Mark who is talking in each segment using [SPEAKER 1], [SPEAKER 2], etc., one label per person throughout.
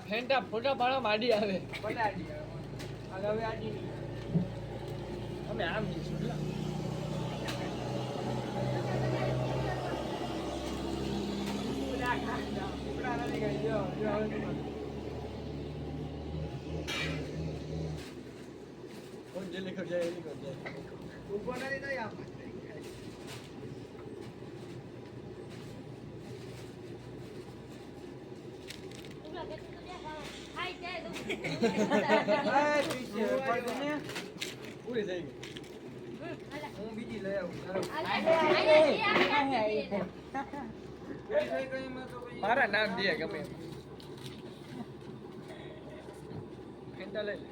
[SPEAKER 1] ફેંટા ફોટા પાડવા માંડી આવે અમે આમ ઉભો નથી થઈ આમ પૂરી થઈ ગઈ હું બીજી લઈ આવું મારા નામ દે ગમે ફેંટા લઈ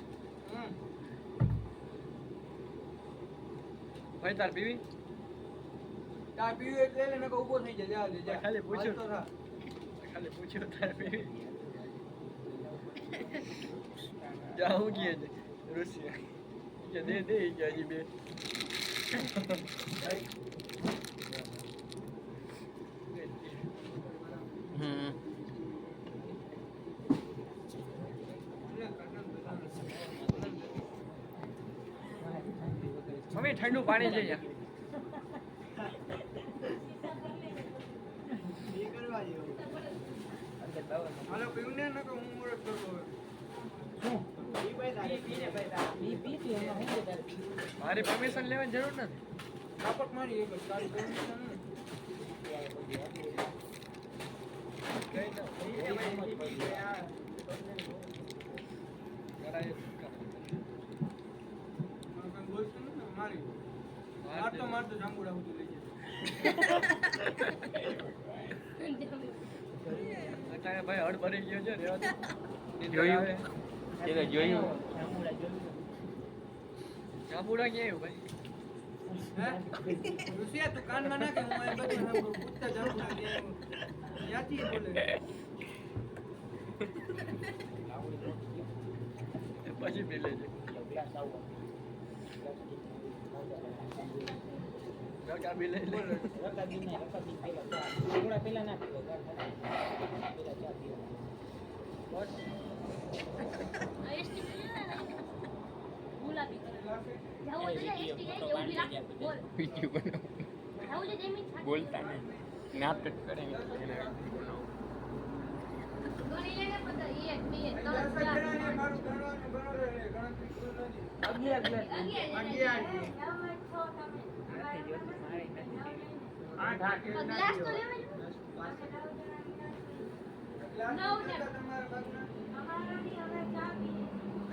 [SPEAKER 1] ભાઈ તાર પીવી એટલે ને ઉભો થઈ જાય ખાલી પૂછ્યું તાર પીવી જાઉં ગયે રૂસિયા કે દે કે હજી બે મમ્મી ઠંડુ પાણી લઈ હાલો પીવું ને હું મુરત કરું મારી પરમિશન લેવાની જરૂર નથી કાપક મારી એક તારી પરમિશન મારતો જાંબુડા બધું લઈ જાય ભાઈ હળ ભરી ગયો છે જોયું જાંબુડા ક્યાં ભાઈ ઋષિયા તું કાનમાં નાખે હું બધું પૂછતા જાંબુડા ક્યાંથી બોલે પછી પી લેજે રકા બી લઈ લે રકા બી નહીં રકા બી પેલા ના પીવો પેલા ચા પીવો બસ એસટી ગુલાબી જાવ તો એસટી ગઈ એવું બી રાખ બોલ વિડિયો બનાવ જાવ જે જમીન બોલતા નહીં નાટક કરે ગણી લેને પતા 1 2 3 4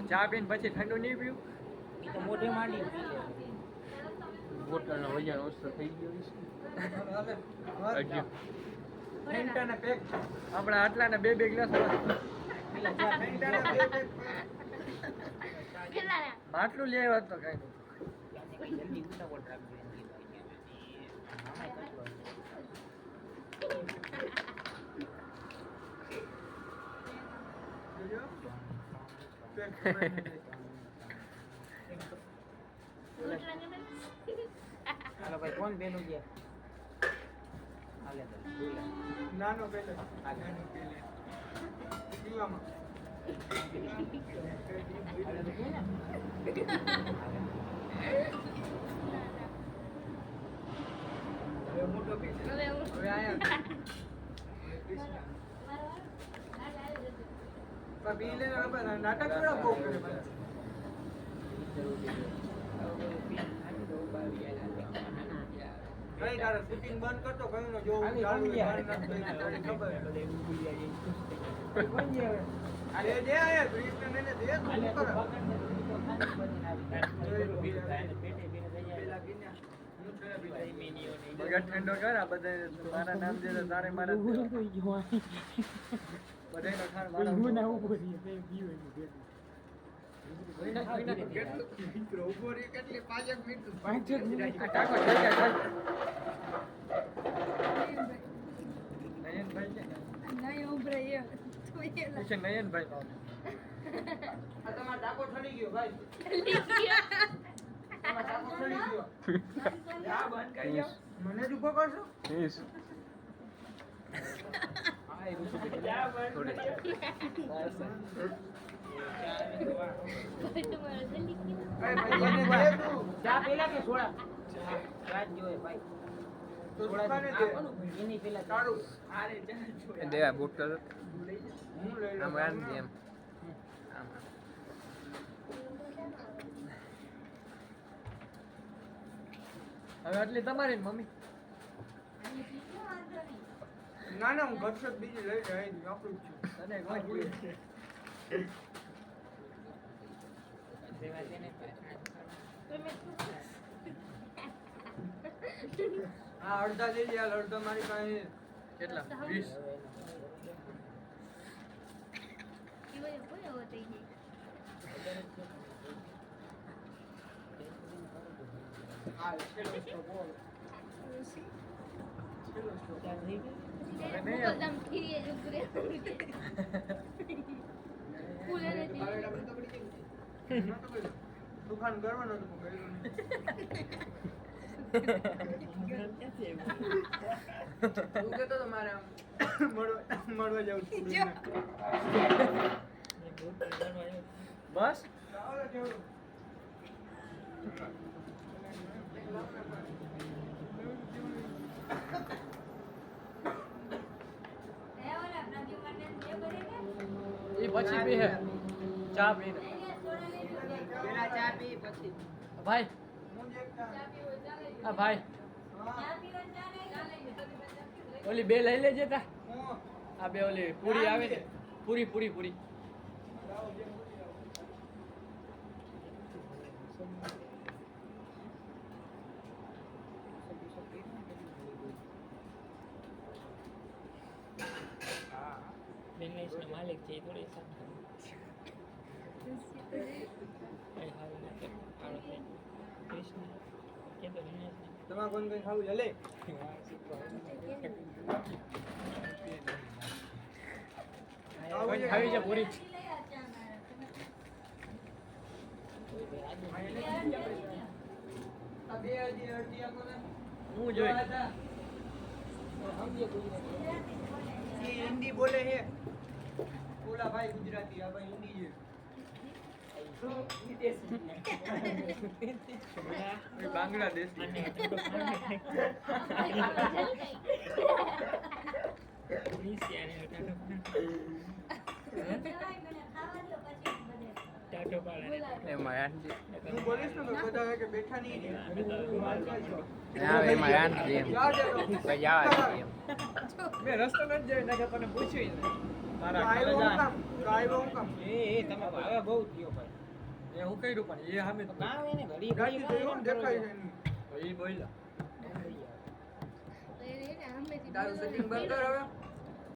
[SPEAKER 1] ચા પીને પછી ઠંડુ નહીં પીવું એ તો મોઢે માંડી બોટલનો વજન ઓછો થઈ ગયો આપણા આટલાના બે ગ્લાસ આટલું લેવા તો કઈ હાલો ભાઈ કોણ બેનું ગયા હાલે નાનો બેલે નાનો બેલે પીવામાં હવે મોટો પી હવે આયા પી લે નાટક કરો બહુ કરે કઈ તારે શૂટિંગ બંધ કરતો કયું ને જો ચાલુ ખબર અરે દે આયા બ્રીફ ને દે તું કર બગા ઠંડો કર આ બધા મારા નામ દે તારે મારા બધાનો ખાર મારા હું ના ઉભો રહી બે પીવે મિત્રો ઉભો રહી કેટલી 5 મિનિટ ટાકો થઈ જાય નયનભાઈ છે નહીં ઉભરે એ તો એ છે નયનભાઈ આ તમારો ટાકો ઠરી ગયો ભાઈ એમાં ચાકુ ખોલી ગયો. આ બંધ કરી દો. મને જ ઊભો કરશો? હા, એ ઊભો કરી દો. થોડે. ચા પેલા કે સોડા? ચા જ જોઈએ ભાઈ. સોડા એની પેલા સારું. આરે ચા જોઈએ.
[SPEAKER 2] દેવા બોટલ
[SPEAKER 1] હું લઈ લઉં.
[SPEAKER 2] આમ રાંધી એમ આમ
[SPEAKER 1] હવે આટલી તમારી ને મમ્મી. ના ના, હું ઘરસત બીજી લઈ જાય આપણું જ છું. તને કોઈ છે હા, અડધા લઈ લે. અડધા મારી પાસે કેટલા 20. હા, છેલ્લો સ્ટોપ બોલ. છેલ્લો સ્ટોપ. દુકાન કરવાનો તો કર્યું તું કેતો તો મારે આમ મળવા જવું બસ એ પછી પી હે ચા પી પેલા ચા પી પછી ભાઈ હા ભાઈ ઓલી બે લઈ લેજે તા આ બે ઓલી પૂરી આવે ને પૂરી પૂરી પૂરી
[SPEAKER 3] બિઝનેસ નો માલિક છે એ થોડી કૃષ્ણ કે તો બિઝનેસ
[SPEAKER 1] તમારે કોણ કઈ ખાવું ચાલે ખાવી છે પૂરી હું જોઈ હિન્દી બોલે છે બોલા ભાઈ ગુજરાતી આ ભાઈ હિન્દી છે બાંગ્લાદેશ
[SPEAKER 2] એમાં રાંધી
[SPEAKER 1] હું બોલીશ ને તો બધા કે બેઠા નહીં
[SPEAKER 2] ના એમાં રાંધી એમ પછી જવા દે એમ
[SPEAKER 1] મેં રસ્તો નથી જોયો ના કે તને પૂછ્યું મારા કાઈ કામ એ તમે હવે બહુ થયો ભાઈ એ હું કર્યું પણ એ સામે તો ના આવે ને ઘડી ઘડી દેખાય છે એ બોલ્યા તારું સેટિંગ બંધ કર હવે